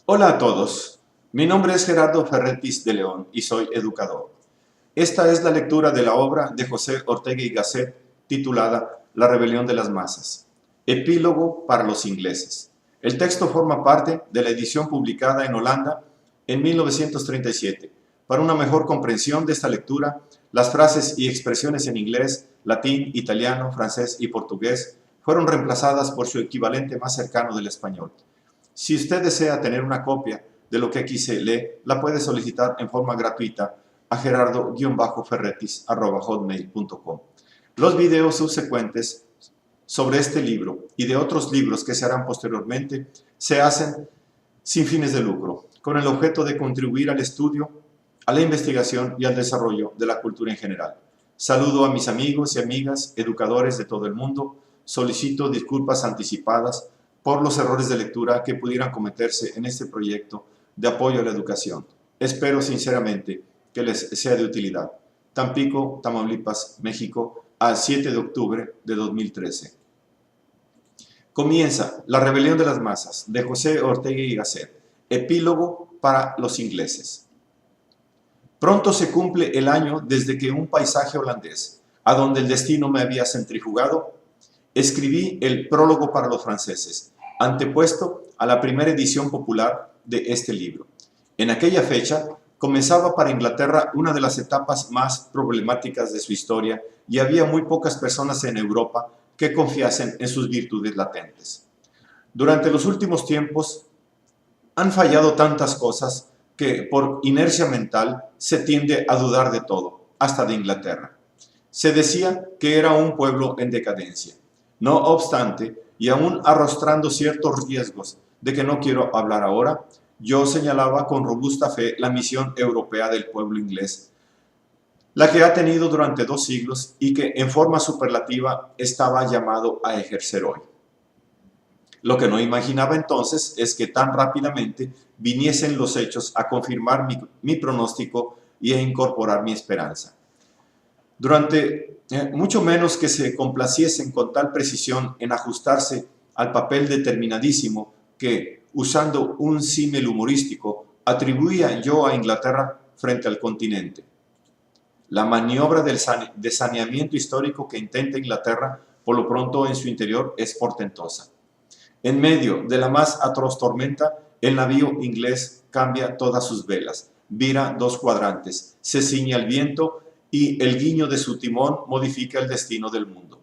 Hola a todos, mi nombre es Gerardo Ferretis de León y soy educador. Esta es la lectura de la obra de José Ortega y Gasset titulada La rebelión de las masas, epílogo para los ingleses. El texto forma parte de la edición publicada en Holanda en 1937. Para una mejor comprensión de esta lectura, las frases y expresiones en inglés, latín, italiano, francés y portugués fueron reemplazadas por su equivalente más cercano del español. Si usted desea tener una copia de lo que aquí se lee, la puede solicitar en forma gratuita a gerardo-ferretis@hotmail.com. Los videos subsecuentes sobre este libro y de otros libros que se harán posteriormente se hacen sin fines de lucro, con el objeto de contribuir al estudio, a la investigación y al desarrollo de la cultura en general. Saludo a mis amigos y amigas, educadores de todo el mundo. Solicito disculpas anticipadas por los errores de lectura que pudieran cometerse en este proyecto de apoyo a la educación. Espero sinceramente que les sea de utilidad. Tampico, Tamaulipas, México, a 7 de octubre de 2013. Comienza La rebelión de las masas, de José Ortega y Gasset, epílogo para los ingleses. Pronto se cumple el año desde que un paisaje holandés, a donde el destino me había centrifugado, escribí el prólogo para los franceses, antepuesto a la primera edición popular de este libro. En aquella fecha comenzaba para Inglaterra una de las etapas más problemáticas de su historia y había muy pocas personas en Europa que confiasen en sus virtudes latentes. Durante los últimos tiempos han fallado tantas cosas que por inercia mental se tiende a dudar de todo, hasta de Inglaterra. Se decía que era un pueblo en decadencia. No obstante, y aún arrostrando ciertos riesgos de que no quiero hablar ahora, yo señalaba con robusta fe la misión europea del pueblo inglés, la que ha tenido durante 2 siglos y que en forma superlativa estaba llamado a ejercer hoy. Lo que no imaginaba entonces es que tan rápidamente viniesen los hechos a confirmar mi pronóstico y a incorporar mi esperanza. Durante mucho menos que se complaciesen con tal precisión en ajustarse al papel determinadísimo que, usando un símil humorístico, atribuía yo a Inglaterra frente al continente. La maniobra de saneamiento histórico que intenta Inglaterra, por lo pronto en su interior, es portentosa. En medio de la más atroz tormenta, el navío inglés cambia todas sus velas, vira 2 cuadrantes, se ciñe al viento y el guiño de su timón modifica el destino del mundo.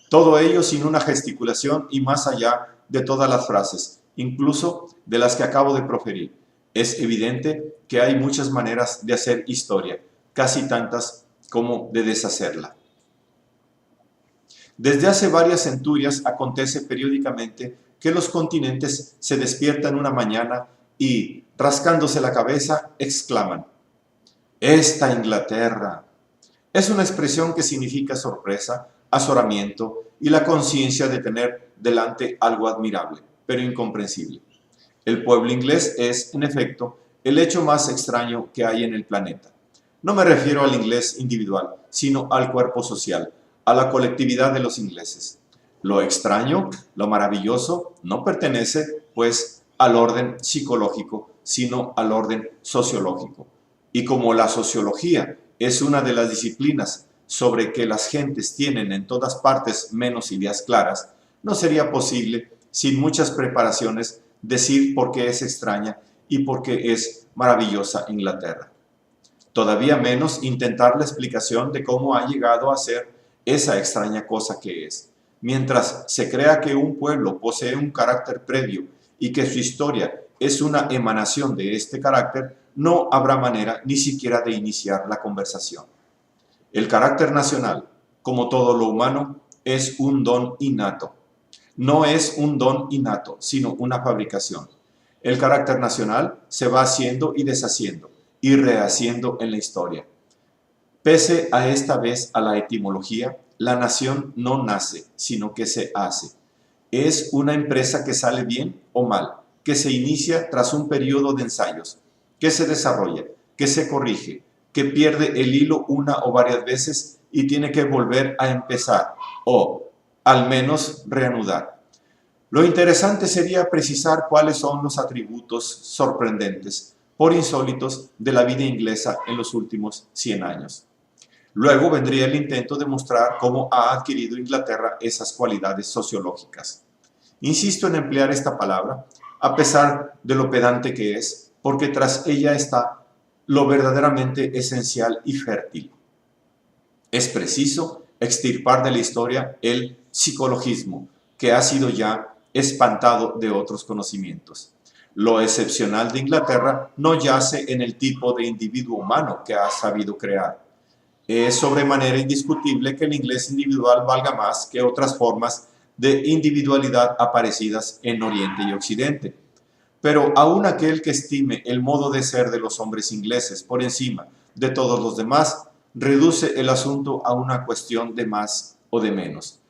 Todo ello sin una gesticulación y más allá de todas las frases, incluso de las que acabo de proferir. Es evidente que hay muchas maneras de hacer historia, casi tantas como de deshacerla. Desde hace varias centurias acontece periódicamente que los continentes se despiertan una mañana y, rascándose la cabeza, exclaman: ¡Esta Inglaterra! Es una expresión que significa sorpresa, azoramiento y la conciencia de tener delante algo admirable, pero incomprensible. El pueblo inglés es, en efecto, el hecho más extraño que hay en el planeta. No me refiero al inglés individual, sino al cuerpo social, a la colectividad de los ingleses. Lo extraño, lo maravilloso, no pertenece, pues, al orden psicológico, sino al orden sociológico. Y como la sociología es una de las disciplinas sobre que las gentes tienen en todas partes menos ideas claras, no sería posible, sin muchas preparaciones, decir por qué es extraña y por qué es maravillosa Inglaterra. Todavía menos intentar la explicación de cómo ha llegado a ser esa extraña cosa que es. Mientras se crea que un pueblo posee un carácter previo y que su historia es una emanación de este carácter, no habrá manera ni siquiera de iniciar la conversación. El carácter nacional, como todo lo humano, es un don innato. No es un don innato, sino una fabricación. El carácter nacional se va haciendo y deshaciendo y rehaciendo en la historia. Pese a esta vez a la etimología, la nación no nace, sino que se hace. Es una empresa que sale bien o mal, que se inicia tras un periodo de ensayos, que se desarrolla, que se corrige, que pierde el hilo una o varias veces y tiene que volver a empezar, o al menos reanudar. Lo interesante sería precisar cuáles son los atributos sorprendentes, por insólitos, de la vida inglesa en los últimos 100 años. Luego vendría el intento de mostrar cómo ha adquirido Inglaterra esas cualidades sociológicas. Insisto en emplear esta palabra, a pesar de lo pedante que es, porque tras ella está lo verdaderamente esencial y fértil. Es preciso extirpar de la historia el psicologismo, que ha sido ya espantado de otros conocimientos. Lo excepcional de Inglaterra no yace en el tipo de individuo humano que ha sabido crear. Es sobremanera indiscutible que el inglés individual valga más que otras formas de individualidad aparecidas en Oriente y Occidente. Pero aún aquel que estime el modo de ser de los hombres ingleses por encima de todos los demás, reduce el asunto a una cuestión de más o de menos.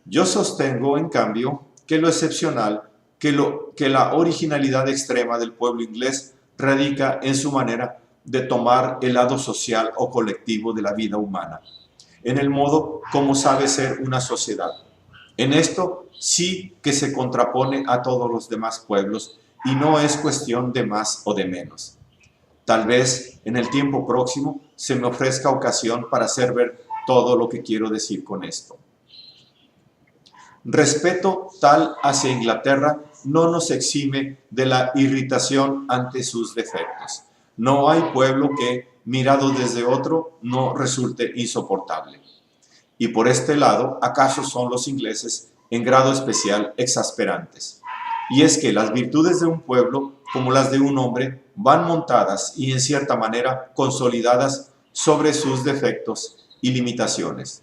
Yo sostengo, en cambio, que lo excepcional, que la originalidad extrema del pueblo inglés radica en su manera de tomar el lado social o colectivo de la vida humana, en el modo como sabe ser una sociedad. En esto sí que se contrapone a todos los demás pueblos y no es cuestión de más o de menos. Tal vez en el tiempo próximo se me ofrezca ocasión para hacer ver todo lo que quiero decir con esto. Respeto tal hacia Inglaterra no nos exime de la irritación ante sus defectos. No hay pueblo que, mirado desde otro, no resulte insoportable. Y por este lado, ¿acaso son los ingleses en grado especial exasperantes? Y es que las virtudes de un pueblo, como las de un hombre, van montadas y en cierta manera consolidadas sobre sus defectos y limitaciones.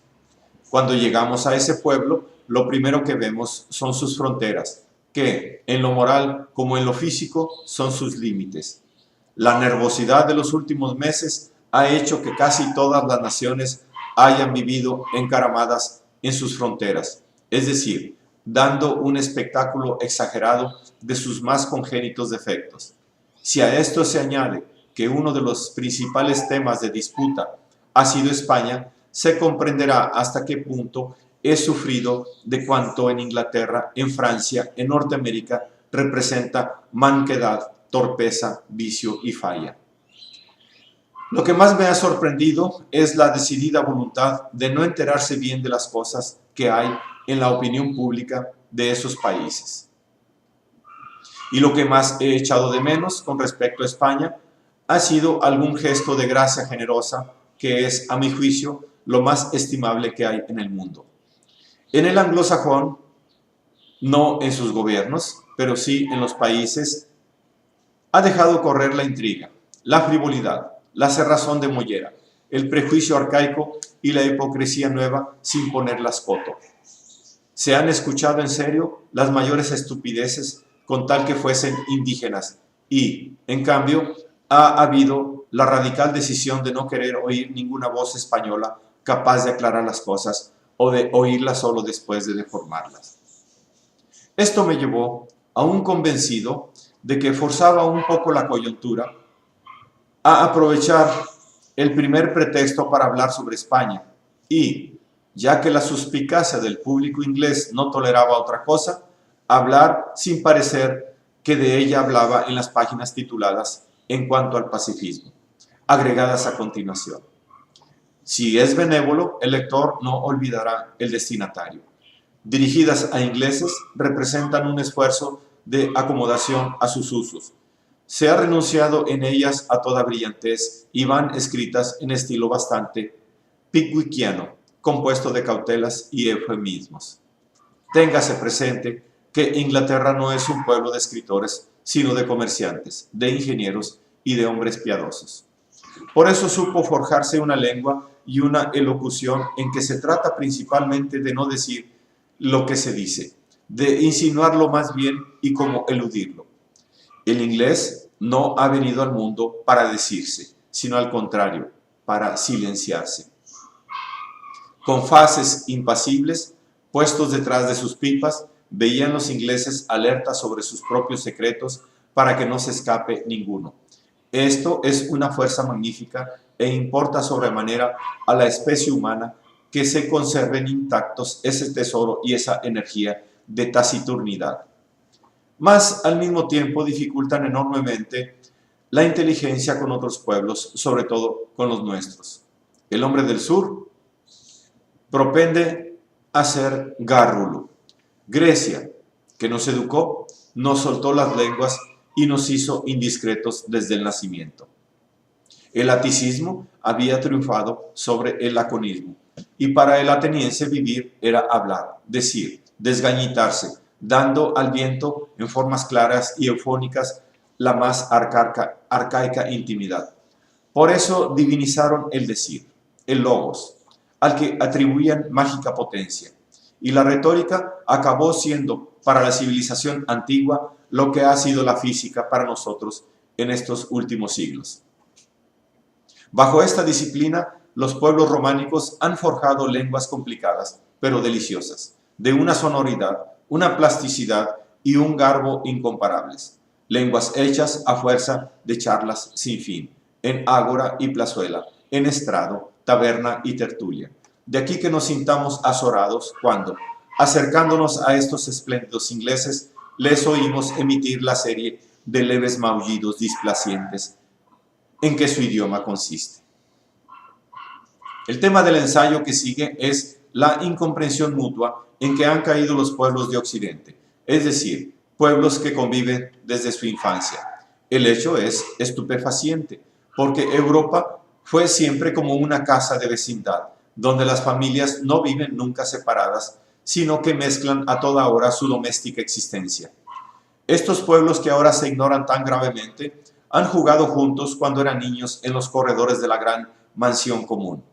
Cuando llegamos a ese pueblo, lo primero que vemos son sus fronteras, que en lo moral como en lo físico son sus límites. La nervosidad de los últimos meses ha hecho que casi todas las naciones hayan vivido encaramadas en sus fronteras, es decir, dando un espectáculo exagerado de sus más congénitos defectos. Si a esto se añade que uno de los principales temas de disputa ha sido España, se comprenderá hasta qué punto es sufrido de cuanto en Inglaterra, en Francia, en Norteamérica representa manquedad, torpeza, vicio y falla. Lo que más me ha sorprendido es la decidida voluntad de no enterarse bien de las cosas que hay en la opinión pública de esos países. Y lo que más he echado de menos con respecto a España ha sido algún gesto de gracia generosa que es, a mi juicio, lo más estimable que hay en el mundo. En el anglosajón, no en sus gobiernos, pero sí en los países, ha dejado correr la intriga, la frivolidad, la cerrazón de mollera, el prejuicio arcaico y la hipocresía nueva sin ponerlas coto. Se han escuchado en serio las mayores estupideces con tal que fuesen indígenas y, en cambio, ha habido la radical decisión de no querer oír ninguna voz española capaz de aclarar las cosas o de oírlas solo después de deformarlas. Esto me llevó a un convencido de que forzaba un poco la coyuntura a aprovechar el primer pretexto para hablar sobre España y, ya que la suspicacia del público inglés no toleraba otra cosa, hablar sin parecer que de ella hablaba en las páginas tituladas En cuanto al pacifismo, agregadas a continuación. Si es benévolo, el lector no olvidará el destinatario. Dirigidas a ingleses, representan un esfuerzo de acomodación a sus usos. Se ha renunciado en ellas a toda brillantez y van escritas en estilo bastante pickwickiano, compuesto de cautelas y eufemismos. Téngase presente que Inglaterra no es un pueblo de escritores, sino de comerciantes, de ingenieros y de hombres piadosos. Por eso supo forjarse una lengua y una elocución en que se trata principalmente de no decir lo que se dice, de insinuarlo más bien y cómo eludirlo. El inglés no ha venido al mundo para decirse, sino al contrario, para silenciarse. Con faces impasibles, puestos detrás de sus pipas, veían los ingleses alertas sobre sus propios secretos para que no se escape ninguno. Esto es una fuerza magnífica e importa sobremanera a la especie humana que se conserven intactos ese tesoro y esa energía de taciturnidad, mas al mismo tiempo dificultan enormemente la inteligencia con otros pueblos, sobre todo con los nuestros. El hombre del sur propende a ser gárrulo. Grecia, que nos educó, nos soltó las lenguas y nos hizo indiscretos desde el nacimiento. El aticismo había triunfado sobre el laconismo, y para el ateniense vivir era hablar, decir, desgañitarse, dando al viento en formas claras y eufónicas la más arcaica intimidad. Por eso divinizaron el decir, el logos, al que atribuían mágica potencia, y la retórica acabó siendo para la civilización antigua lo que ha sido la física para nosotros en estos últimos siglos. Bajo esta disciplina, los pueblos románicos han forjado lenguas complicadas, pero deliciosas, de una sonoridad, una plasticidad y un garbo incomparables. Lenguas hechas a fuerza de charlas sin fin, en ágora y plazuela, en estrado, taberna y tertulia. De aquí que nos sintamos azorados cuando, acercándonos a estos espléndidos ingleses, les oímos emitir la serie de leves maullidos displacientes en que su idioma consiste. El tema del ensayo que sigue es la incomprensión mutua en que han caído los pueblos de Occidente, es decir, pueblos que conviven desde su infancia. El hecho es estupefaciente, porque Europa fue siempre como una casa de vecindad, donde las familias no viven nunca separadas, sino que mezclan a toda hora su doméstica existencia. Estos pueblos que ahora se ignoran tan gravemente han jugado juntos cuando eran niños en los corredores de la gran mansión común.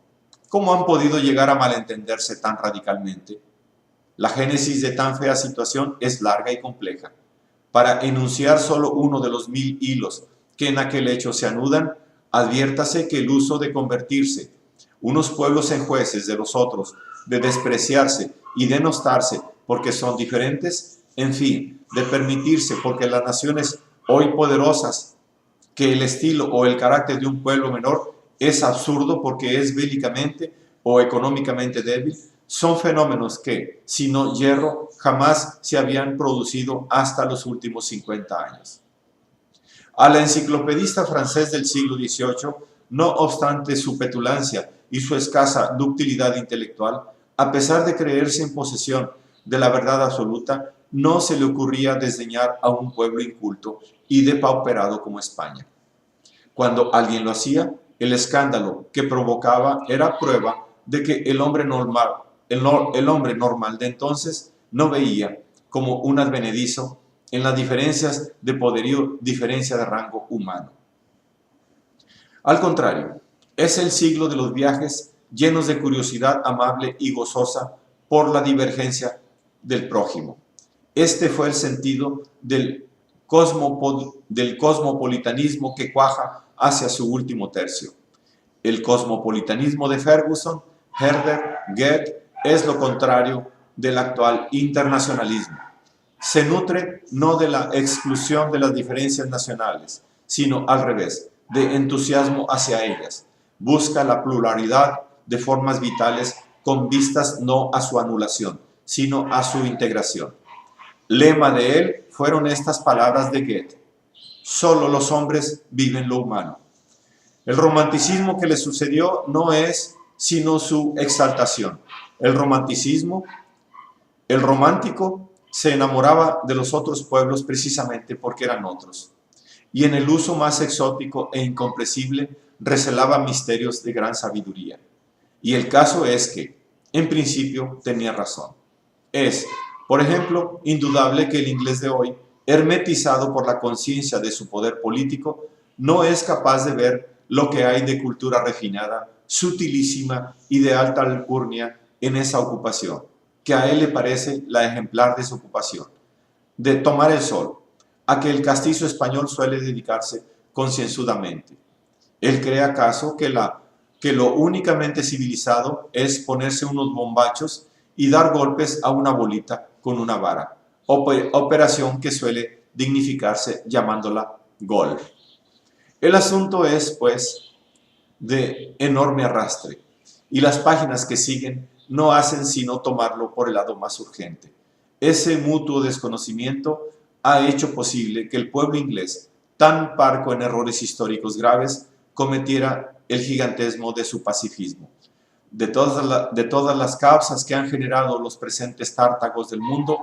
¿Cómo han podido llegar a malentenderse tan radicalmente? La génesis de tan fea situación es larga y compleja. Para enunciar solo uno de los 1000 hilos que en aquel hecho se anudan, adviértase que el uso de convertirse unos pueblos en jueces de los otros, de despreciarse y denostarse porque son diferentes, en fin, de permitirse porque las naciones hoy poderosas que el estilo o el carácter de un pueblo menor es absurdo porque es bélicamente o económicamente débil, son fenómenos que, si no hierro, jamás se habían producido hasta los últimos 50 años. A la enciclopedista francés del siglo XVIII, no obstante su petulancia y su escasa ductilidad intelectual, a pesar de creerse en posesión de la verdad absoluta, no se le ocurría desdeñar a un pueblo inculto y depauperado como España. Cuando alguien lo hacía, el escándalo que provocaba era prueba de que el hombre normal de entonces no veía como un advenedizo en las diferencias de poderío, diferencia de rango humano. Al contrario, es el siglo de los viajes llenos de curiosidad amable y gozosa por la divergencia del prójimo. Este fue el sentido del cosmopolitanismo que cuaja hacia su último tercio. El cosmopolitanismo de Ferguson, Herder, Goethe es lo contrario del actual internacionalismo. Se nutre no de la exclusión de las diferencias nacionales, sino al revés, de entusiasmo hacia ellas. Busca la pluralidad de formas vitales con vistas no a su anulación, sino a su integración. Lema de él fueron estas palabras de Goethe: solo los hombres viven lo humano. El romanticismo que le sucedió no es sino su exaltación. El romántico se enamoraba de los otros pueblos precisamente porque eran otros, y en el uso más exótico e incomprensible recelaba misterios de gran sabiduría. Y el caso es que, en principio, tenía razón. Es, por ejemplo, indudable que el inglés de hoy, hermetizado por la conciencia de su poder político, no es capaz de ver lo que hay de cultura refinada, sutilísima y de alta alcurnia en esa ocupación, que a él le parece la ejemplar de su ocupación, de tomar el sol, a que el castizo español suele dedicarse concienzudamente. Él cree acaso que lo únicamente civilizado es ponerse unos bombachos y dar golpes a una bolita con una vara, operación que suele dignificarse llamándola golf. El asunto es, pues, de enorme arrastre, y las páginas que siguen no hacen sino tomarlo por el lado más urgente. Ese mutuo desconocimiento ha hecho posible que el pueblo inglés, tan parco en errores históricos graves, cometiera el gigantesmo de su pacifismo. De todas las causas que han generado los presentes tártagos del mundo,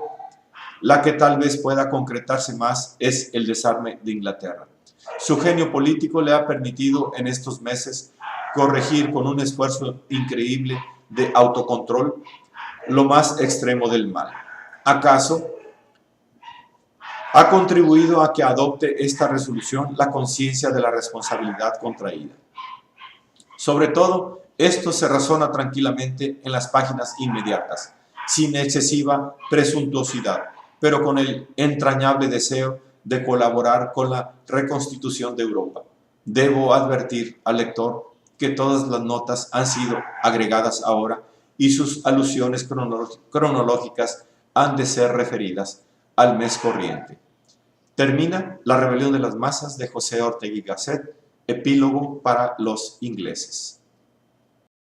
la que tal vez pueda concretarse más es el desarme de Inglaterra. Su genio político le ha permitido en estos meses corregir con un esfuerzo increíble de autocontrol lo más extremo del mal. ¿Acaso ha contribuido a que adopte esta resolución la conciencia de la responsabilidad contraída? Sobre todo, esto se razona tranquilamente en las páginas inmediatas, sin excesiva presuntuosidad, pero con el entrañable deseo de colaborar con la reconstitución de Europa. Debo advertir al lector que todas las notas han sido agregadas ahora y sus alusiones cronológicas han de ser referidas al mes corriente. Termina La rebelión de las masas de José Ortega y Gasset, epílogo para los ingleses.